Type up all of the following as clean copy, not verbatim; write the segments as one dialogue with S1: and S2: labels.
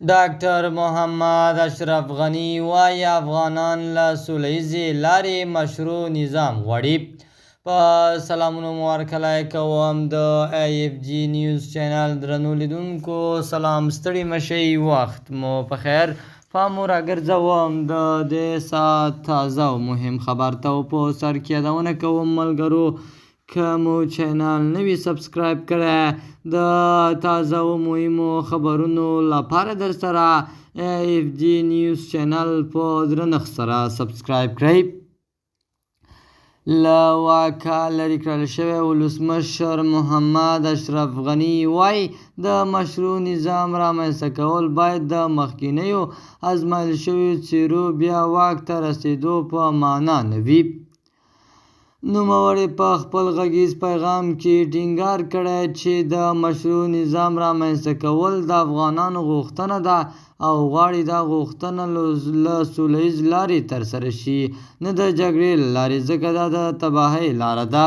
S1: ډاکټر محمد اشرف غني وایي افغانان له سولیزې لارې مشروع نظام غواړي. په سلامونو مو ورکړی کوم د IFG نیوز چینل درنو لیدونکو سلام، ستړي مشئ، وخت مو په خیر. پام مو راګرځوم د دې ساعت تازه او مهم خبر ته په سر کې یادونه کوم ملګرو که مو چینل نوی سبسکرایب کړی د تازه او مهمو خبرونو لپاره در سره IFG نیوز چینل په درنښت سره سبسکرایب کړئ. له واکه لرې کړل شوی ولسمشر محمد اشرف غني وایي د مشروع نظام رامنځته کول باید د مخکینیو ازمایل شویو څیرو بیا واک ته رسېدو په معنا نه وي. نوموړي په خپل غږیز پیغام کې ټینګار کړی چې د مشروع نظام رامنځته کول د افغانانو غوښتنه ده او غواړي دا غوښتنه له سولیز لارې ترسره شي، نه د جګړې له لارې، ځکه دا د تباهۍ لاره ده.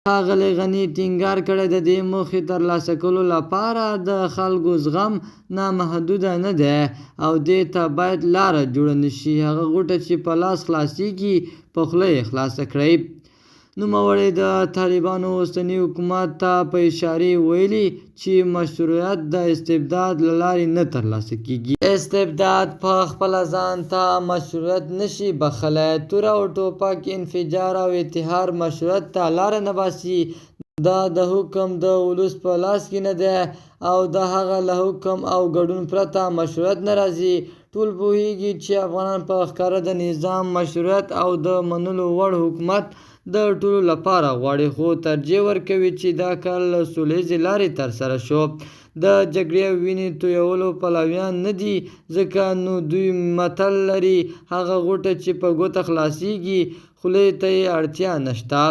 S1: ښاغلي غني ټینګار کړی د دې موخې ترلاسه کولو لپاره د خلکو زغم نامحدوده نه دی او دې ته باید لاره جوړه نه شي. هغه غوټه چې په لاس خلاصېږي په خوله یې خلاصه کړئ. نوموړي د طالبانو اوسني حکومت ته په اشاره ویلي چې مشروعیت د استبداد له لارې نه ترلاسه کېږي. استبداد په خپله ځان ته مشروعیت نشي بخښلی. توره او ټوپک، انفجار او انتحار مشروعیت ته لاره نه باسي. دا د حکم د ولس په لاس کې نه دی او د هغه له حکم او ګډون پرته مشروعیت نه راځي. ټول پوهیږي چې افغانان په ښکاره د نظام مشروعیت او د منلو وړ حکومت د ټولو لپاره غواړي، خو ترجیح ورکوي چې دا کار له سولیزې لارې ترسره شو. د جګړې او وینې تویولو پلویان نه دي، ځکه نو دوی متل لري هغه غوټه چې په ګوته خلاصېږي خولې ته یې اړتیا نشته.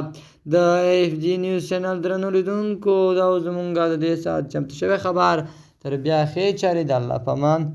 S1: د IFG نیوز چینل درنو لیدونکو دا زموږ د دې ساعت چمتو شوی خبر. تر بیا ښې چارې د الله په امان.